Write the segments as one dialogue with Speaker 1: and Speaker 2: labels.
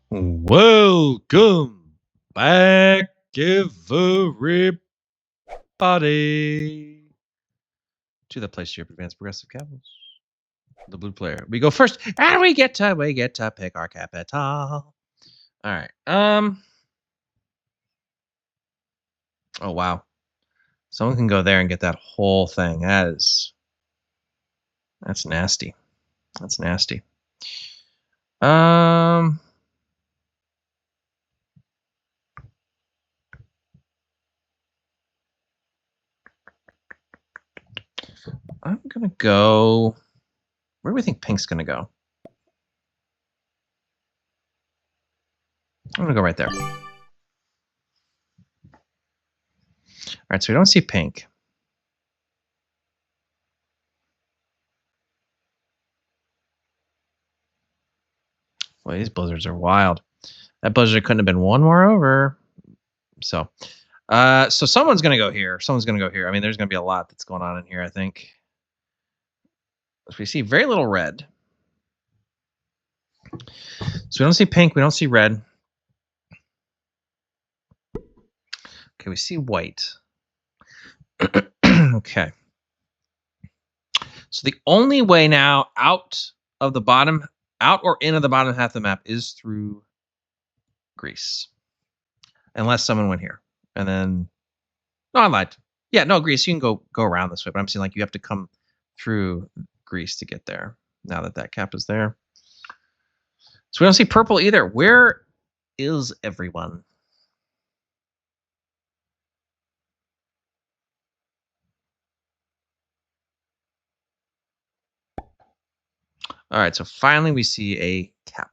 Speaker 1: Welcome back, everybody, to the place of advanced progressive capitals. The blue player. We go first, and we get to pick our capital. All right. Oh wow. Someone can go there and get that whole thing. That's nasty. That's nasty. I'm gonna go. Where do we think pink's gonna go? I'm gonna go right there. All right, so we don't see pink. Boy, these blizzards are wild. That blizzard couldn't have been one more over. So someone's gonna go here. Someone's gonna go here. I mean, there's gonna be a lot that's going on in here, I think. We see very little red. So we don't see pink, we don't see red. Okay, we see white. Okay. So the only way now out or in of the bottom half of the map is through Greece. Unless someone went here. And then no, I lied. Yeah, no, Greece, you can go around this way, but I'm saying like you have to come through Greece to get there. Now that cap is there. So we don't see purple either. Where is everyone? All right, so finally we see a cap.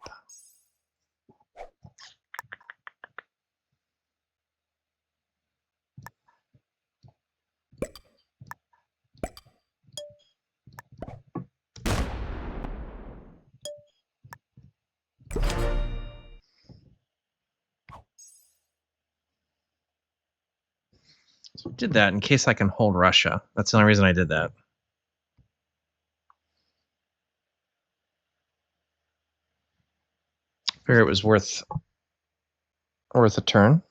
Speaker 1: So I did that in case I can hold Russia. That's the only reason I did that. Figure it was worth a turn.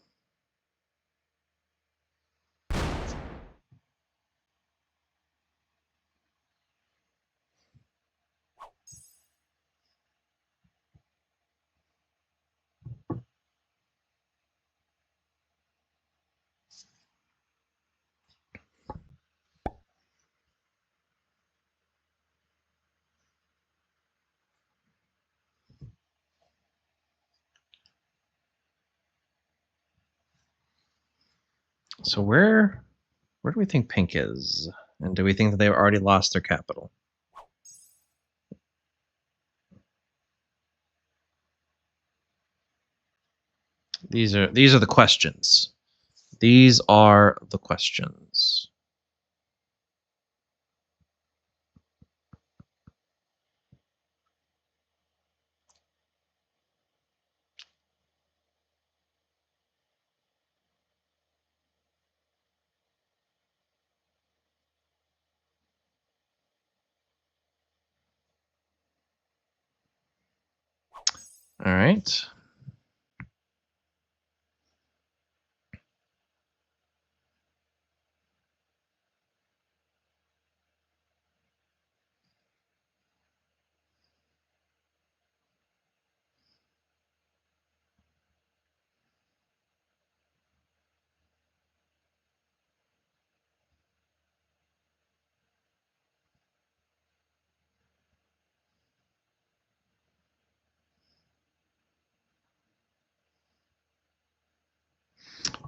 Speaker 1: So where do we think pink is? And do we think that they've already lost their capital? These are the questions. These are the questions. All right.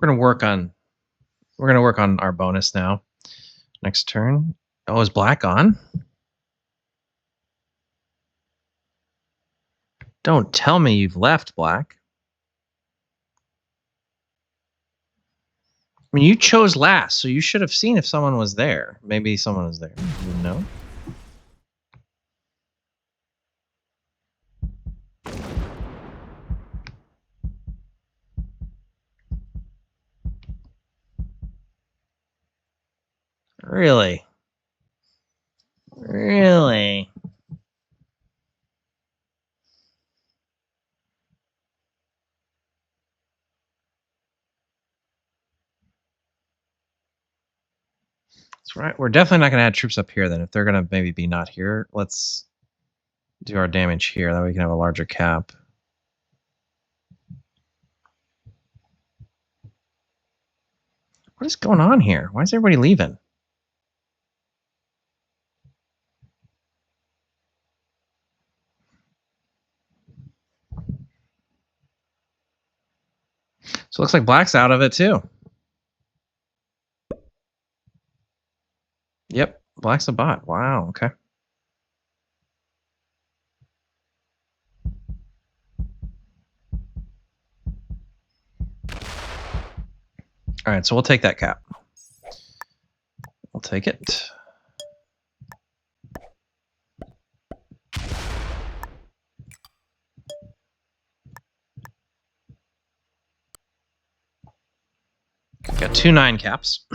Speaker 1: We're gonna work on our bonus now. Next turn. Oh, is black on? Don't tell me you've left, black. I mean, you chose last, so you should have seen if someone was there. Maybe someone was there. You didn't know? Really? Really? That's right. We're definitely not going to add troops up here then. If they're going to maybe be not here, let's do our damage here. That way we can have a larger cap. What is going on here? Why is everybody leaving? So it looks like Black's out of it too. Yep, Black's a bot. Wow, okay. All right, so we'll take that cap. We'll take it. Got 2 9 caps.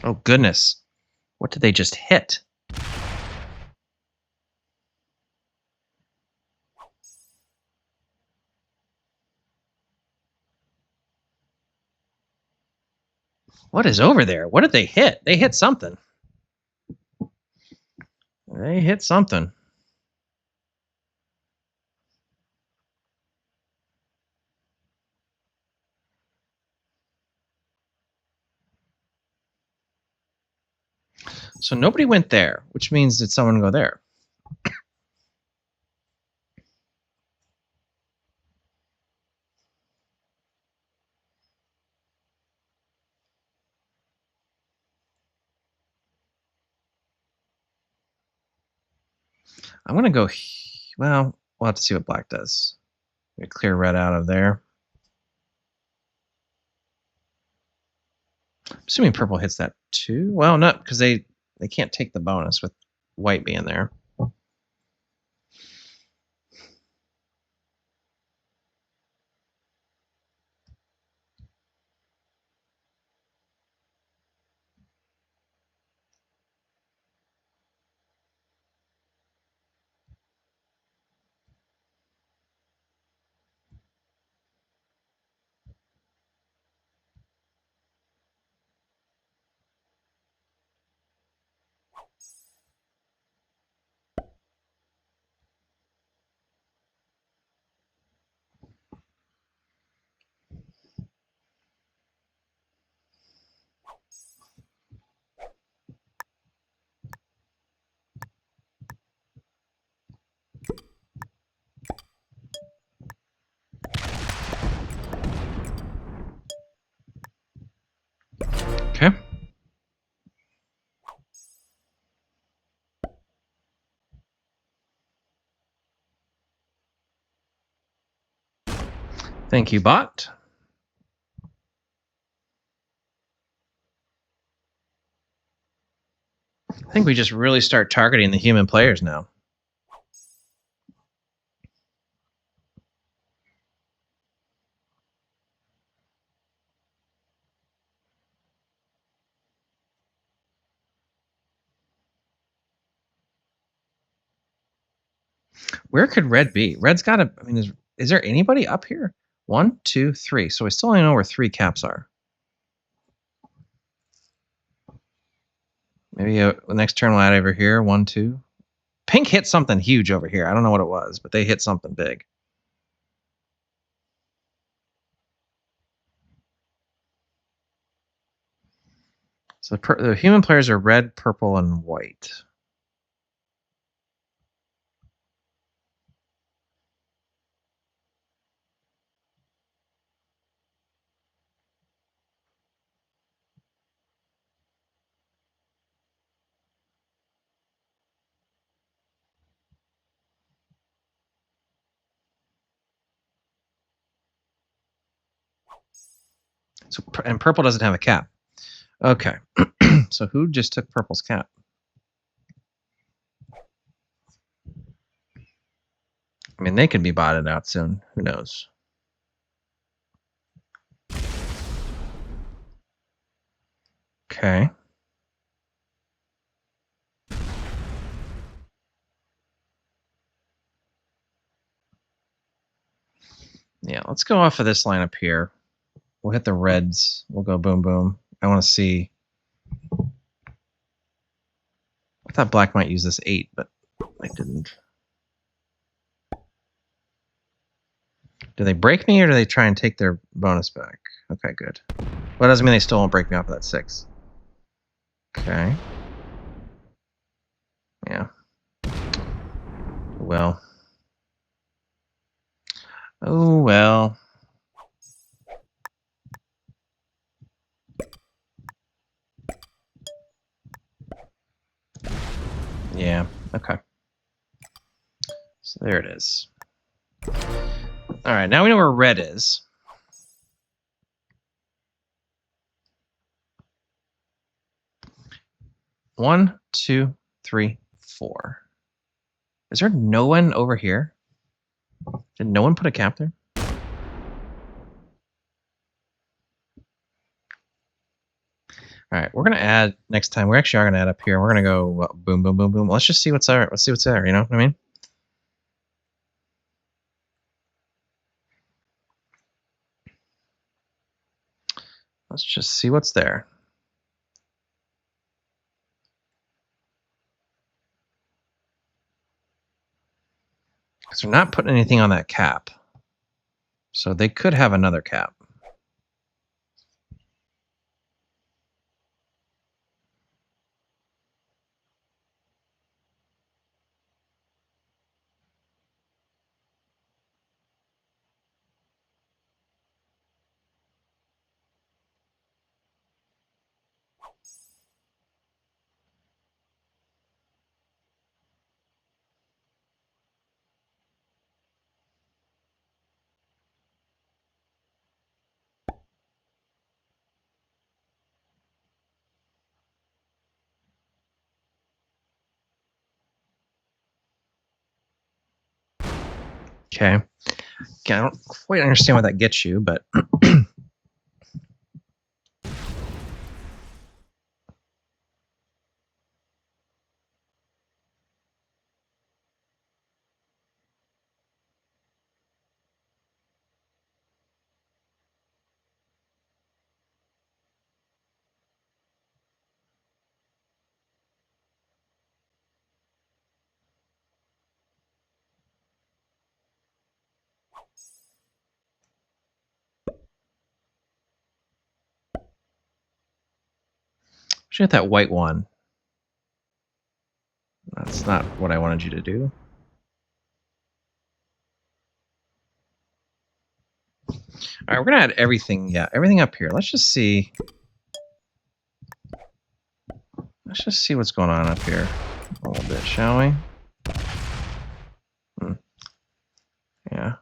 Speaker 1: Oh, goodness. What did they just hit? What is over there? What did they hit? They hit something. They hit something. So nobody went there, which means did someone go there? I'm going to go... Well, we'll have to see what Black does. We clear red out of there. I'm assuming purple hits that too. Well, no, because they can't take the bonus with white being there. Okay. Thank you, bot. I think we just really start targeting the human players now. Where could red be? Red's got to... I mean, is there anybody up here? 1, 2, 3. So we still only know where 3 caps are. Maybe the next turn we'll add over here. 1, 2. Pink hit something huge over here. I don't know what it was, but they hit something big. So the human players are red, purple, and white. So, and purple doesn't have a cap. Okay. So who just took purple's cap? I mean, they could be botted out soon. Who knows? Okay. Yeah, let's go off of this line up here. We'll hit the reds. We'll go boom, boom. I want to see. I thought black might use this 8, but they didn't. Do they break me or do they try and take their bonus back? Okay, good. Well, that doesn't mean they still won't break me off of that 6. Okay. Yeah. Well. Oh, well. Yeah, okay. So there it is. All right, now we know where red is. One, two, three, 4. Is there no one over here? Did no one put a cap there? All right, we're gonna add next time. We actually are gonna add up here. We're gonna go boom, boom, boom, boom. Let's just see what's there. Let's see what's there. You know what I mean? Let's just see what's there. Because they're not putting anything on that cap, so they could have another cap. Okay. Okay, I don't quite understand what that gets you, but should hit that white one. That's not what I wanted you to do. All right, we're gonna add everything. Yeah, everything up here. Let's just see. Let's just see what's going on up here a little bit, shall we? Yeah.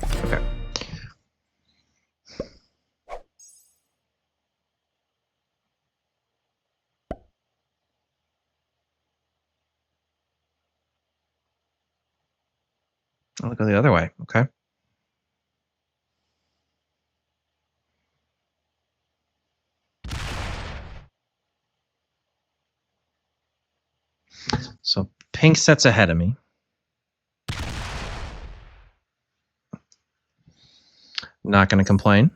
Speaker 1: Okay. I'll go the other way. Okay. So pink sets ahead of me. Not going to complain.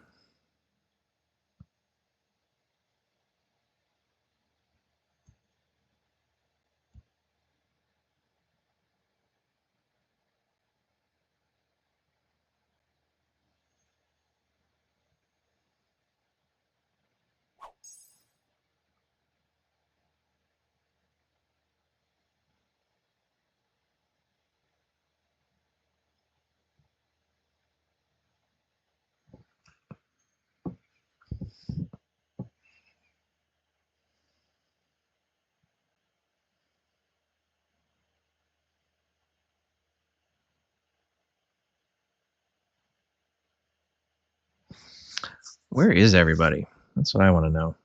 Speaker 1: Where is everybody? That's what I want to know.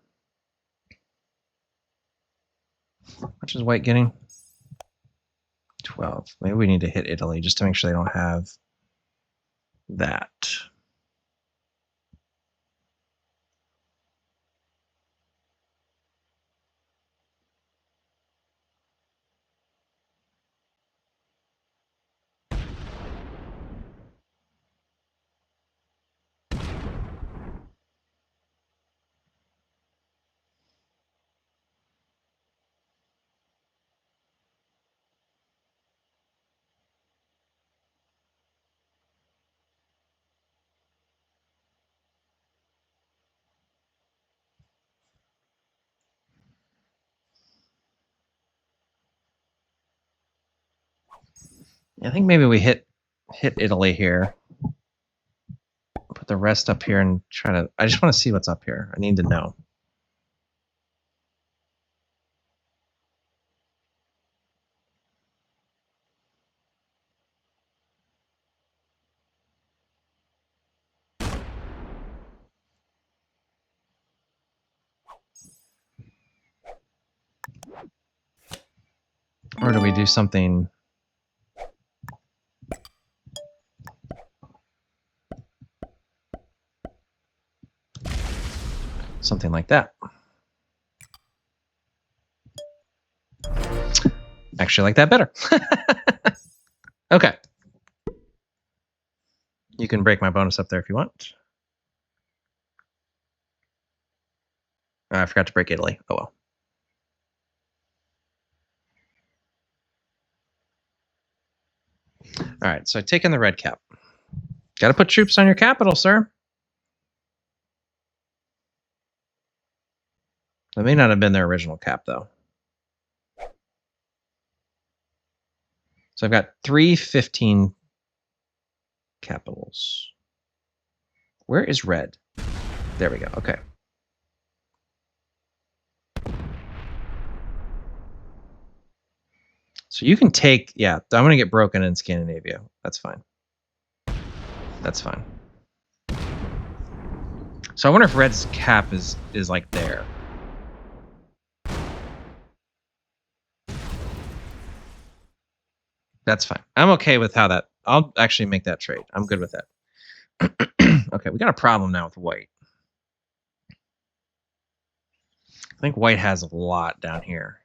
Speaker 1: How much is white getting? 12. Maybe we need to hit Italy just to make sure they don't have that. I think maybe we hit Italy here. Put the rest up here and try to... I just want to see what's up here. I need to know. Or do we do something... something like that? Actually like that better. Okay. You can break my bonus up there if you want. I forgot to break Italy. Oh well. All right, so I take in the red cap. Got to put troops on your capital, sir. That may not have been their original cap, though. So I've got 315 capitals. Where is red? There we go. Okay. So you can take... yeah, I'm going to get broken in Scandinavia. That's fine. That's fine. So I wonder if red's cap is like there. That's fine. I'm okay with how that... I'll actually make that trade. I'm good with that. Okay, we got a problem now with white. I think white has a lot down here.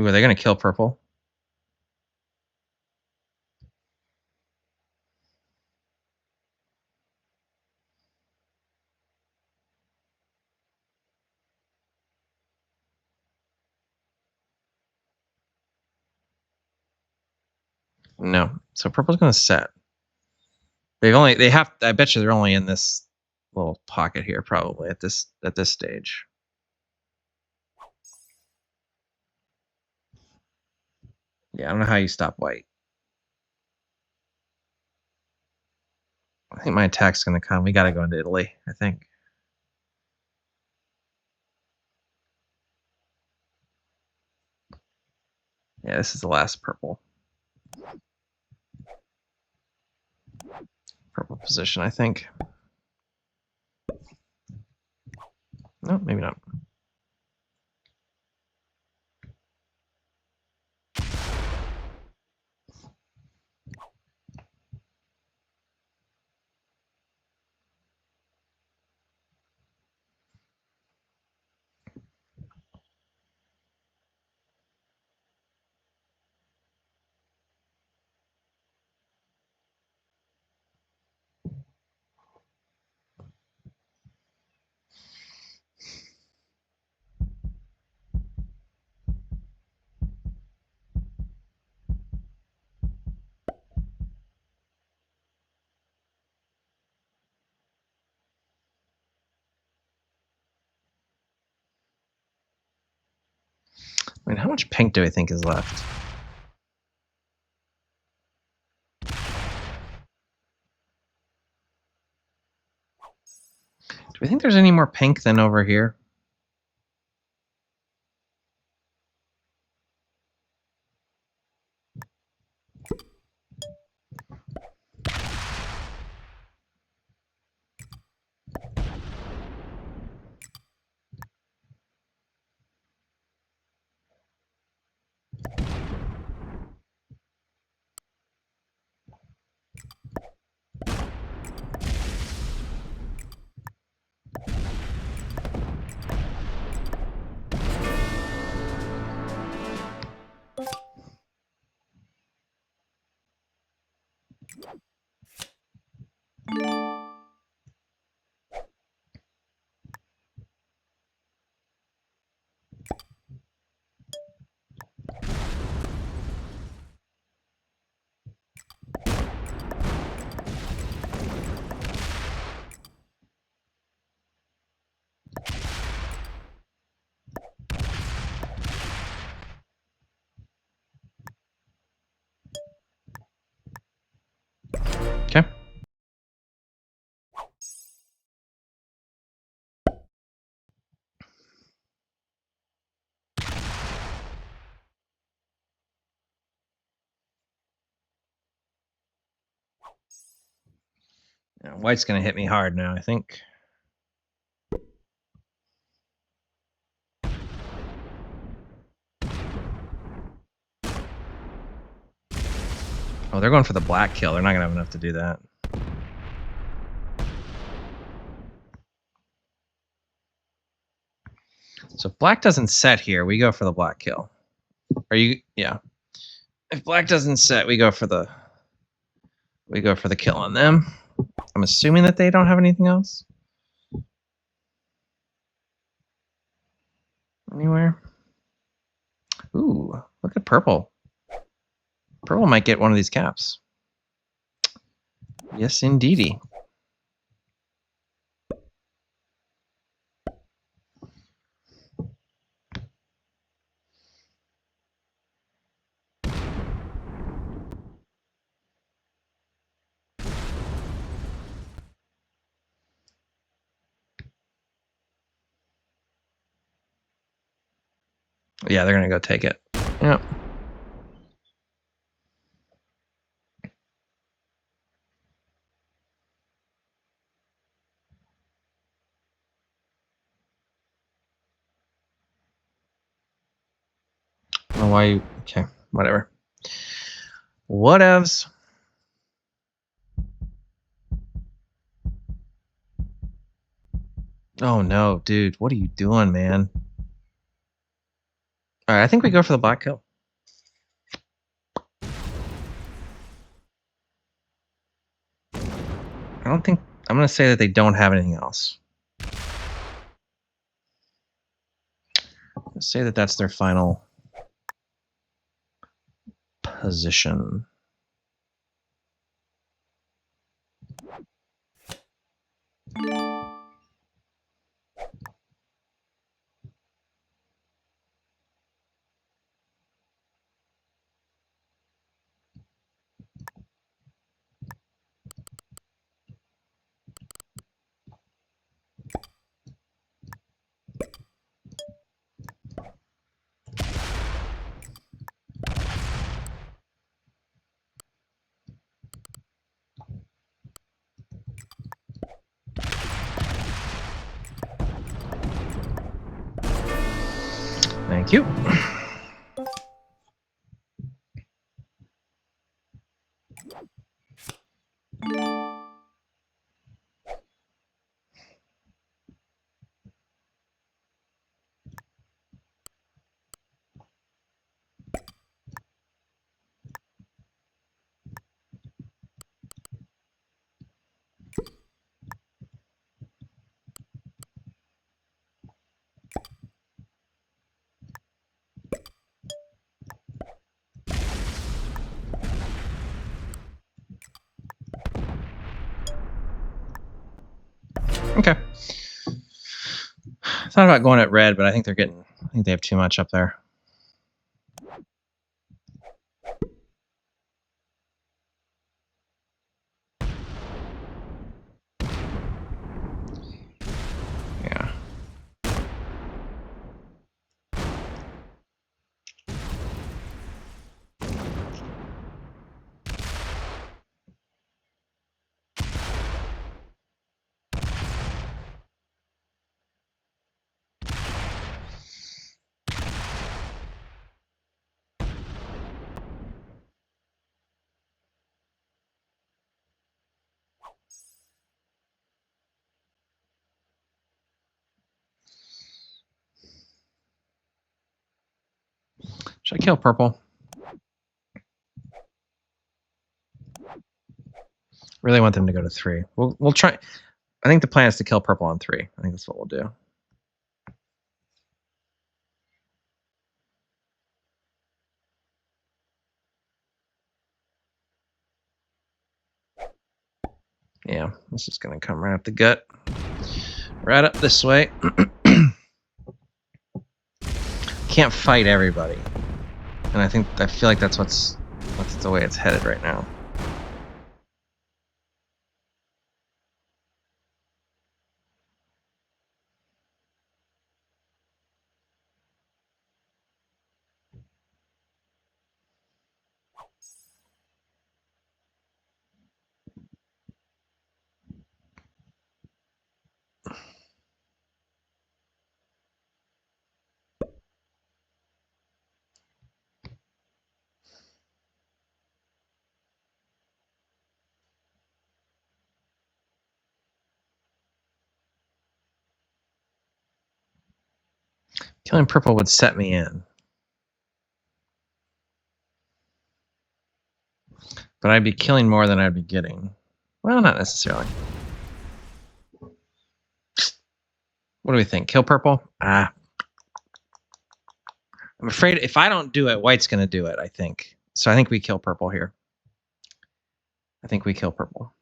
Speaker 1: Ooh, are they going to kill purple? No. So purple's going to set. They have... I bet you they're only in this little pocket here, probably at this stage. Yeah, I don't know how you stop white. I think my attack's going to come. We got to go into Italy, I think. Yeah, this is the last purple. Purple position, I think. No, maybe not. I mean, how much pink do I think is left? Do we think there's any more pink than over here? Yeah, white's going to hit me hard now, I think. Oh, they're going for the black kill. They're not going to have enough to do that. So if black doesn't set here, we go for the black kill. Are you? Yeah. If black doesn't set, we go for the kill on them. I'm assuming that they don't have anything else anywhere. Ooh, look at purple. Purple might get one of these caps. Yes, indeedy. Yeah, they're gonna go take it. Yep. Oh, why you? Okay, whatever. Whatevs. Oh no, dude, what are you doing, man? All right, I think we go for the black kill. I don't think I'm gonna say that they don't have anything else. Let's say that that's their final position. Thank you. Okay. Thought about going at red, but I think I think they have too much up there. Yeah. Should I kill purple? Really want them to go to 3. We'll try. I think the plan is to kill purple on 3. I think that's what we'll do. Yeah, this is gonna come right up the gut. Right up this way. Can't fight everybody. And I feel like that's the way it's headed right now. Killing purple would set me in. But I'd be killing more than I'd be getting. Well, not necessarily. What do we think? Kill purple? I'm afraid if I don't do it, white's going to do it, I think. So I think we kill purple here. I think we kill purple.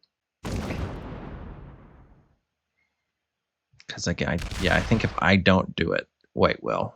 Speaker 1: Because I think if I don't do it, white will.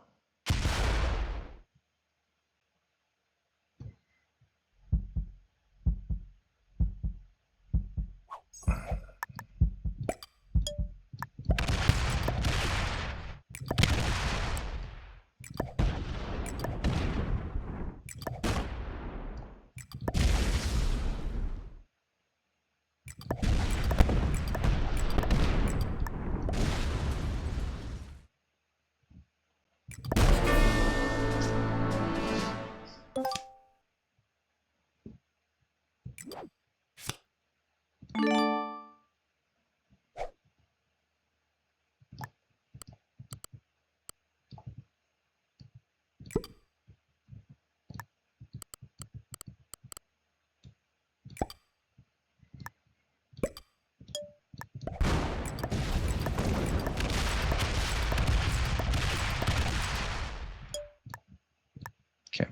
Speaker 1: Okay,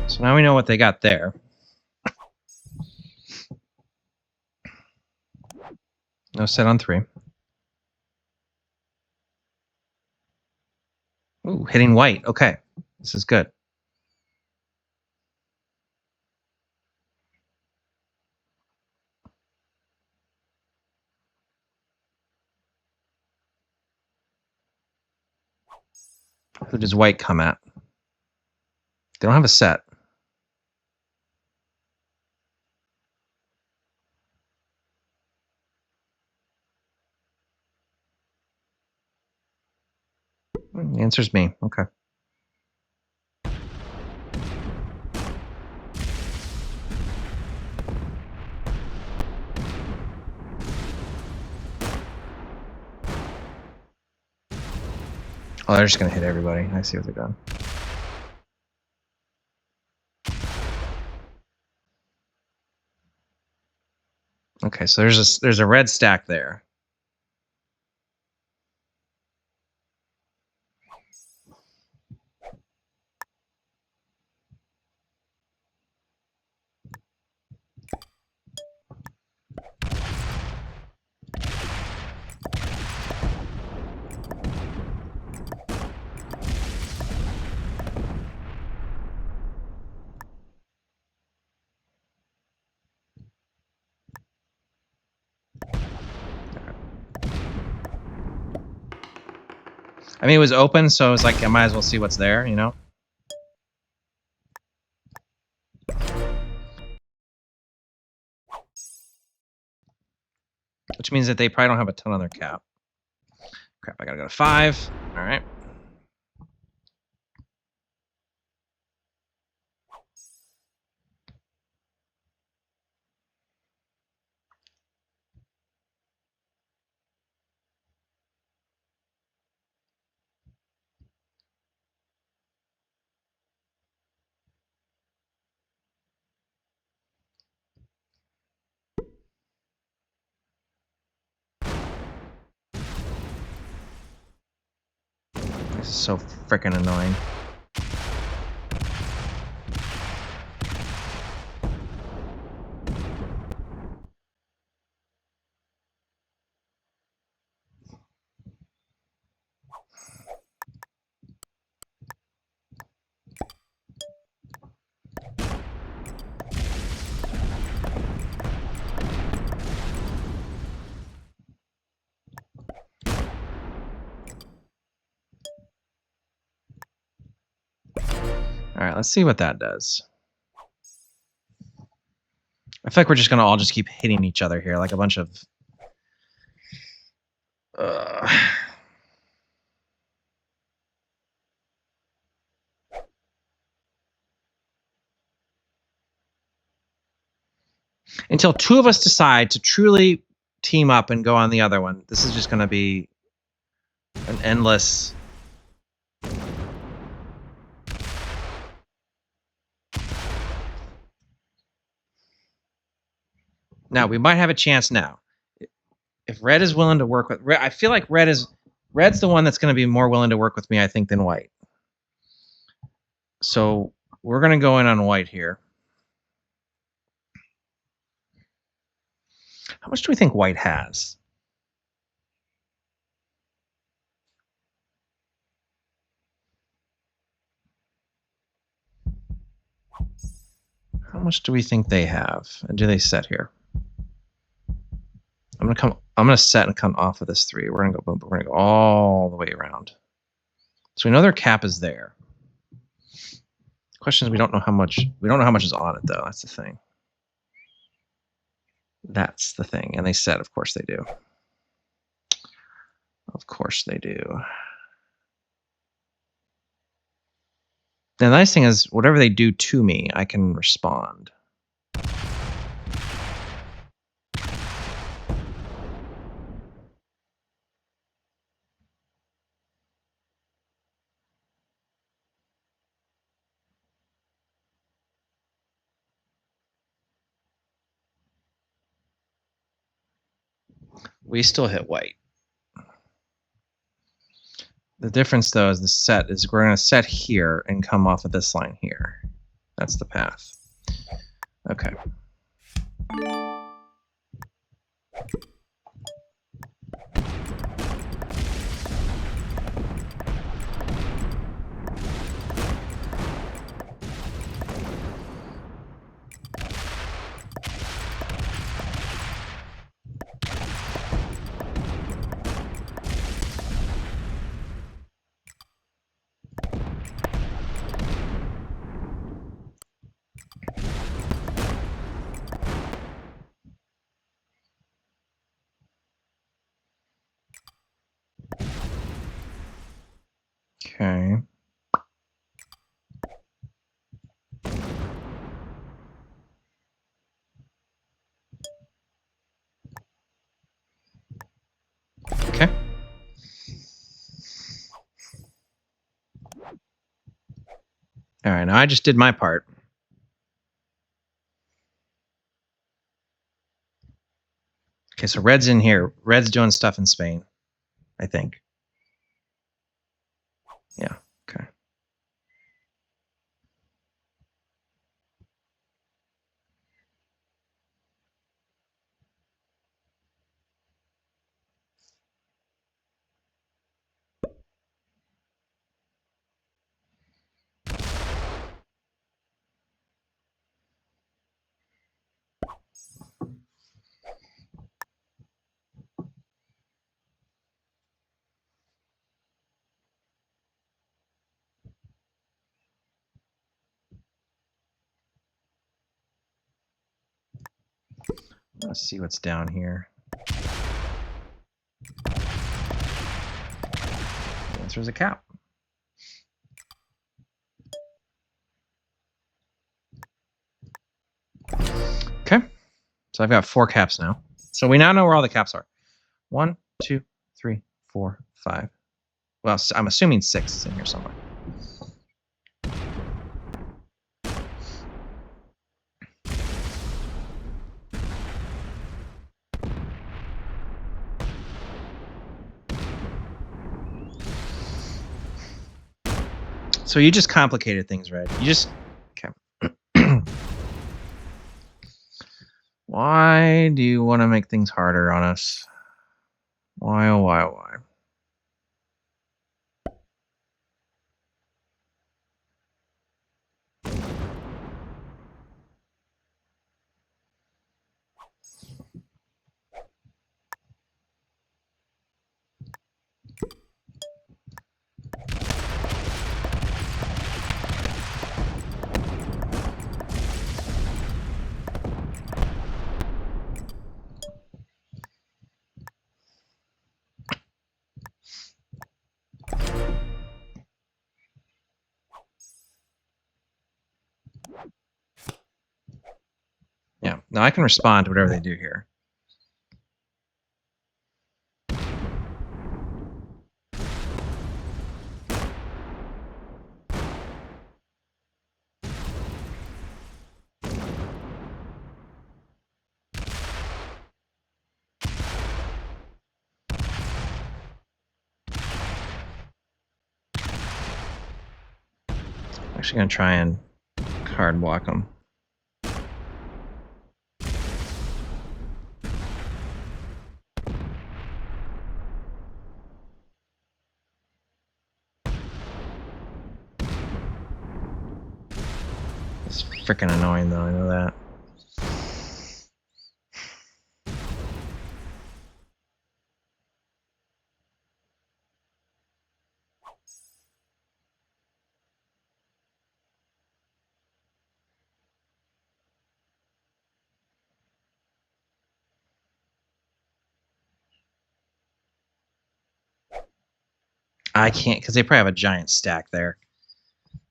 Speaker 1: so now we know what they got there. No set on 3. Ooh, hitting white. Okay, this is good. Who does white come at? They don't have a set. The answer's me. Okay. Oh, they're just going to hit everybody. I see what they're doing. Okay, so there's a red stack there. I mean, it was open, so it was like I might as well see what's there, you know? Which means that they probably don't have a ton on their cap. Crap, I gotta go to 5. All right. This is so freaking annoying. All right, let's see what that does. I feel like we're just gonna all just keep hitting each other here, like a bunch of. Until 2 of us decide to truly team up and go on the other one. This is just gonna be an endless. Now, we might have a chance now. If red is willing to work with... I feel like red's the one that's going to be more willing to work with me, I think, than white. So we're going to go in on white here. How much do we think white has? How much do we think they have? And do they set here? I'm gonna set and come off of this 3. We're gonna go boom, we're gonna go all the way around. So we know their cap is there. The question is we don't know how much is on it though. That's the thing. That's the thing. And they set, of course they do. Of course they do. The nice thing is whatever they do to me, I can respond. We still hit white. The difference, though, is the set is we're going to set here and come off of this line here. That's the path. Okay. Okay. Okay. All right, now I just did my part. Okay, so red's in here. Red's doing stuff in Spain, I think. Yeah, okay. Let's see what's down here. The answer is a cap. Okay, so I've got 4 caps now. So we now know where all the caps are. 1, 2, 3, 4, 5. Well, I'm assuming 6 is in here somewhere. So you just complicated things, Red. You just... Okay. Why do you want to make things harder on us? Why, oh, why, oh, why? Yeah, now I can respond to whatever they do here. actually gonna try and card block them. It's freaking annoying though, I know that. I can't, because they probably have a giant stack there.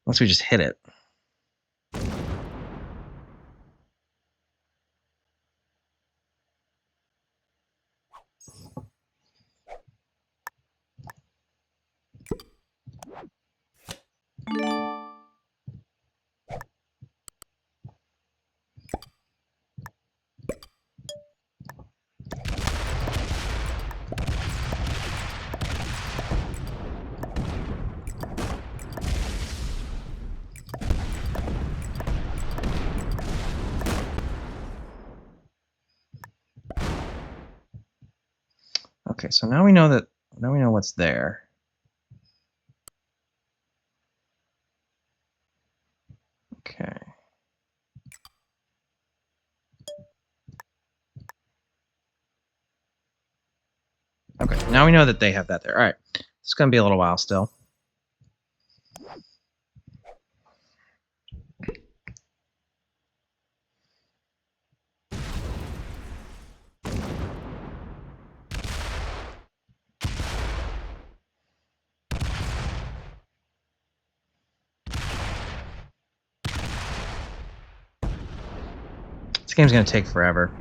Speaker 1: Unless we just hit it. Okay, so now we know that. Now we know what's there. Okay. Okay, now we know that they have that there. All right, it's gonna be a little while still. This game's gonna take forever.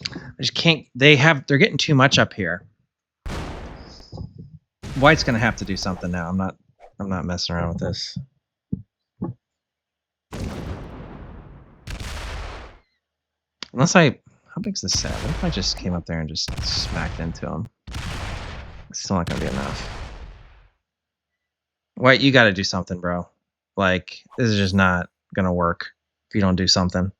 Speaker 1: I just can't. They're getting too much up here. White's gonna have to do something now. I'm not messing around with this. Unless how big's this set? What if I just came up there and just smacked into him? It's still not gonna be enough. White, you gotta do something, bro. Like, this is just not gonna work if you don't do something.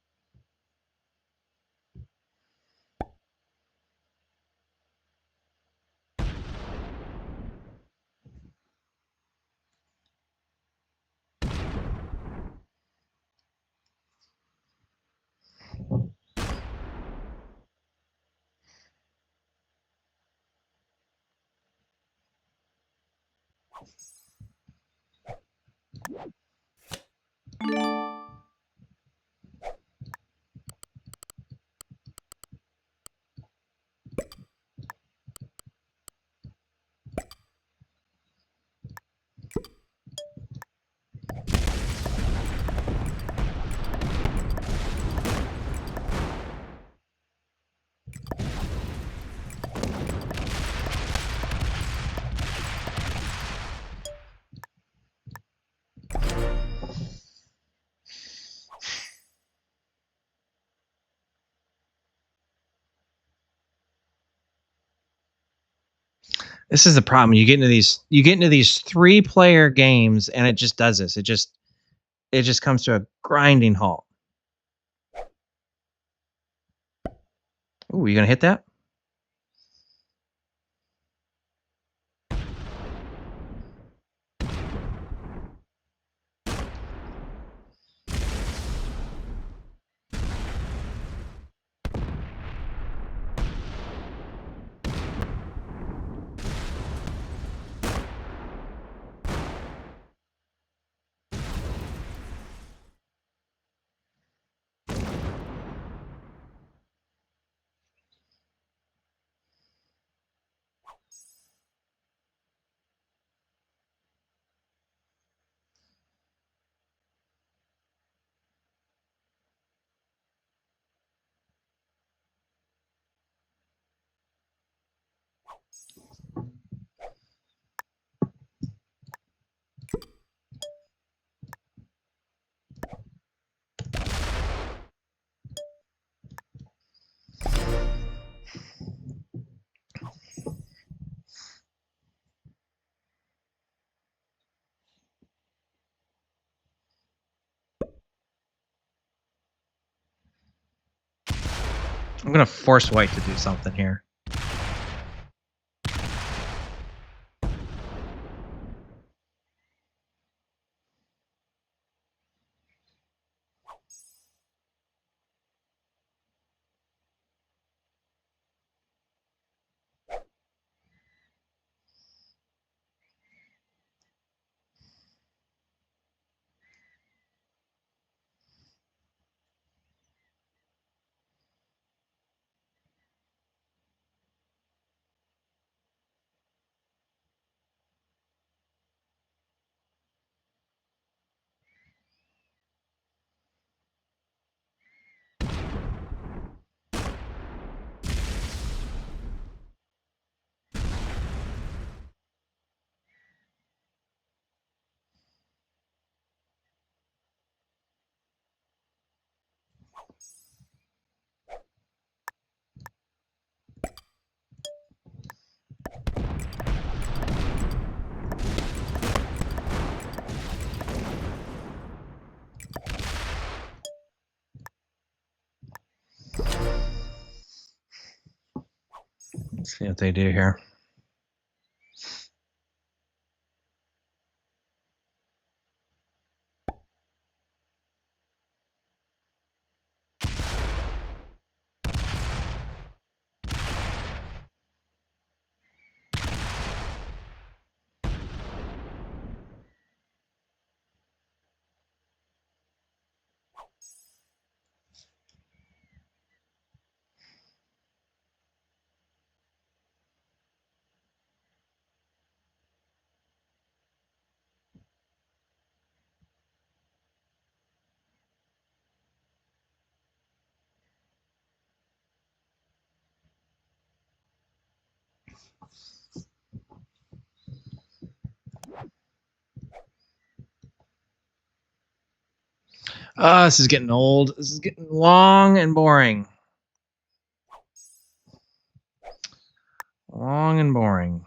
Speaker 1: This is the problem. You get into these 3-player games, and it just does this. It just comes to a grinding halt. Ooh, you gonna hit that? I'm gonna force white to do something here. Let's see what they do here. This is getting old. This is getting long and boring. Long and boring.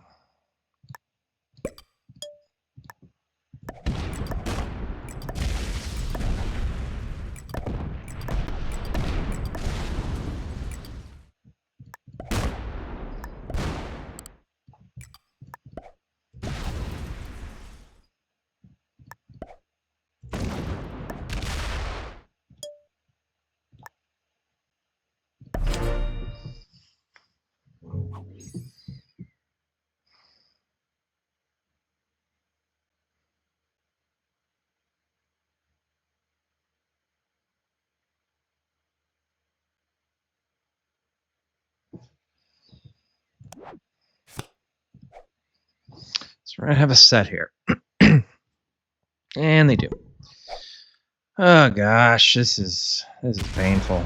Speaker 1: So we're gonna have a set here. And they do. Oh gosh, this is painful.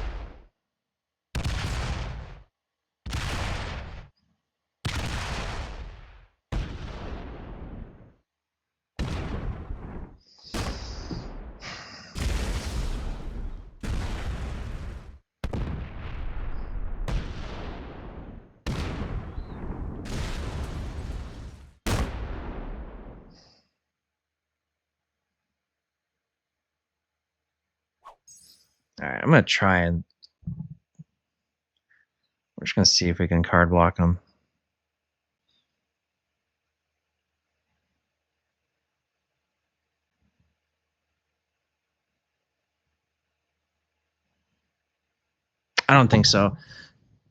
Speaker 1: All right, I'm gonna try and we're just gonna see if we can card block them. I don't think so.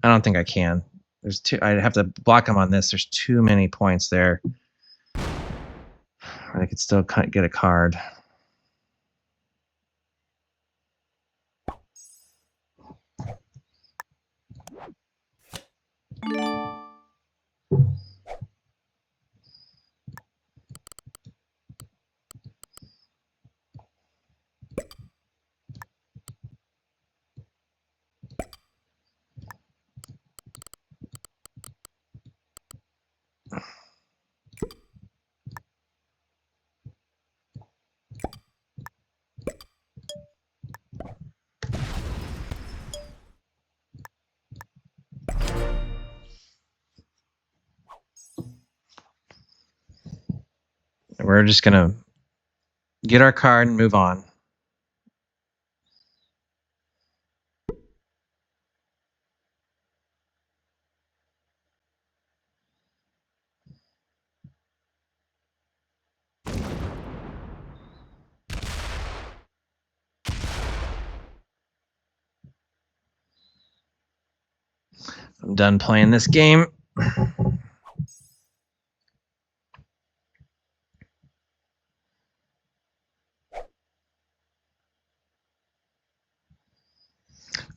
Speaker 1: I don't think I can. There's too. I'd have to block them on this. There's too many points there. I could still get a card. We're just gonna get our card and move on. I'm done playing this game.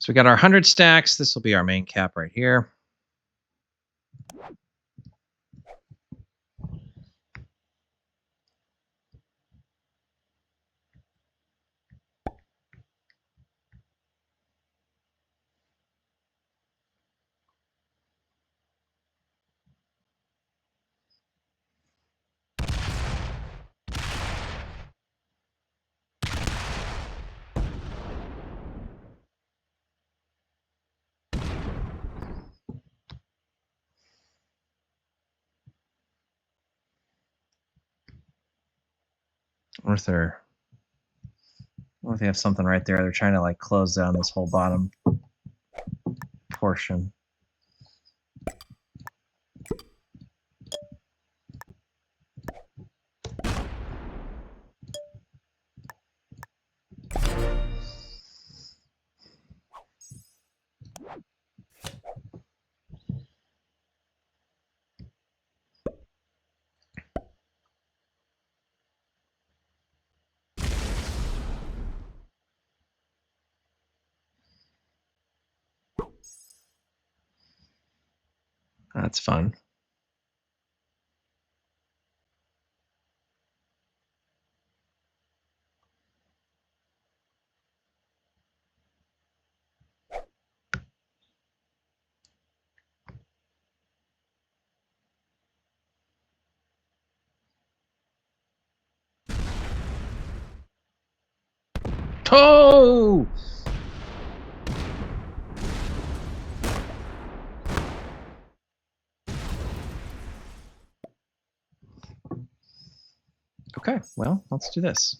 Speaker 1: So we got our 100 stacks. This will be our main cap right here. What if they have something right there? They're trying to like close down this whole bottom portion. That's fun. Oh! Okay, well, let's do this.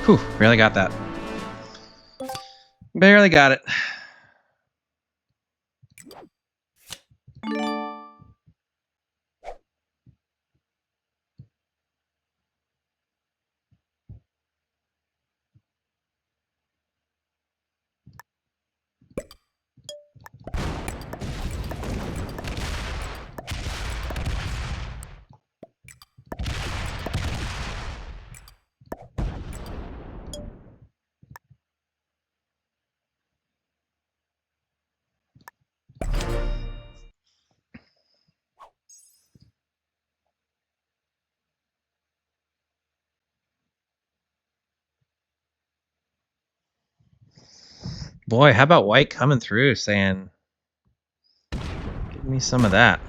Speaker 1: Whew, barely got that. Barely got it. Boy, how about white coming through saying, give me some of that.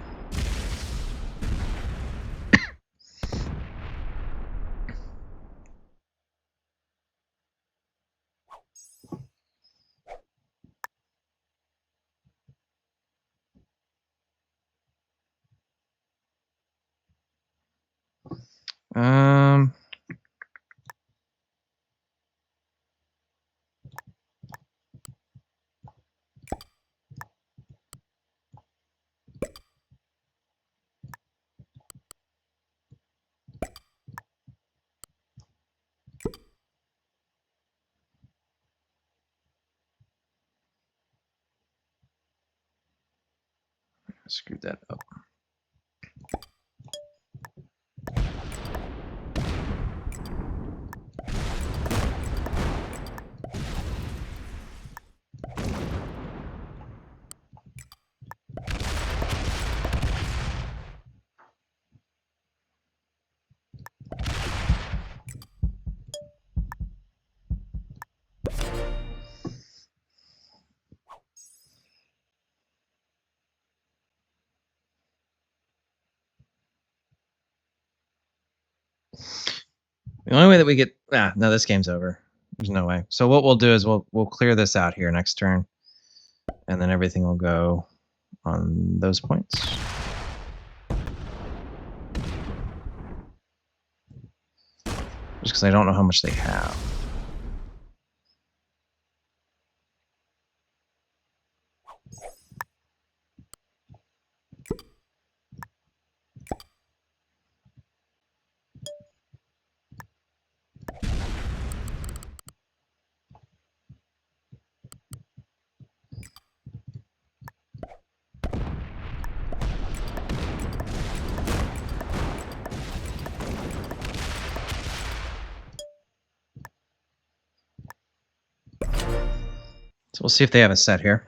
Speaker 1: Screw that up. The only way that we get no, this game's over. There's no way. So what we'll do is we'll clear this out here next turn, and then everything will go on those points. Just because I don't know how much they have. So we'll see if they have a set here.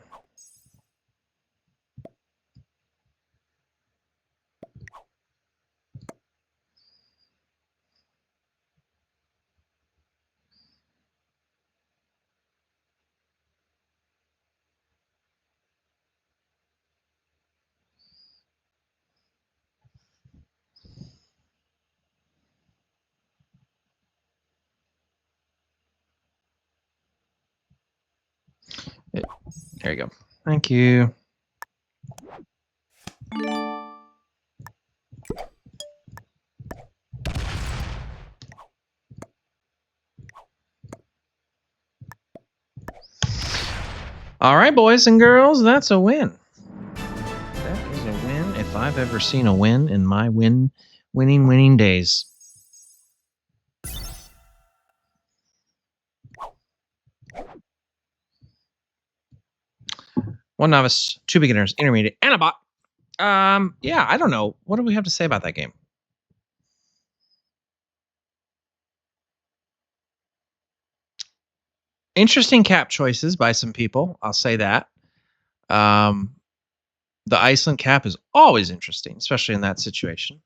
Speaker 1: There you go. Thank you. All right, boys and girls, that's a win. That is a win if I've ever seen a win in my winning days. One novice, two beginners, intermediate, and a bot. Yeah, I don't know. What do we have to say about that game? Interesting cap choices by some people. I'll say that. The Iceland cap is always interesting, especially in that situation.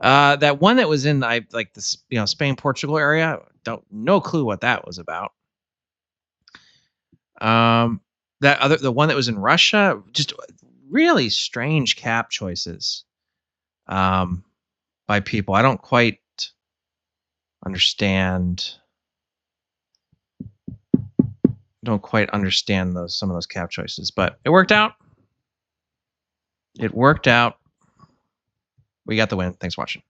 Speaker 1: That one that was in like this, Spain Portugal area. No clue what that was about. The one that was in Russia, just really strange cap choices. By people, I don't quite understand. Don't quite understand some of those cap choices, but it worked out. It worked out. We got the win. Thanks for watching.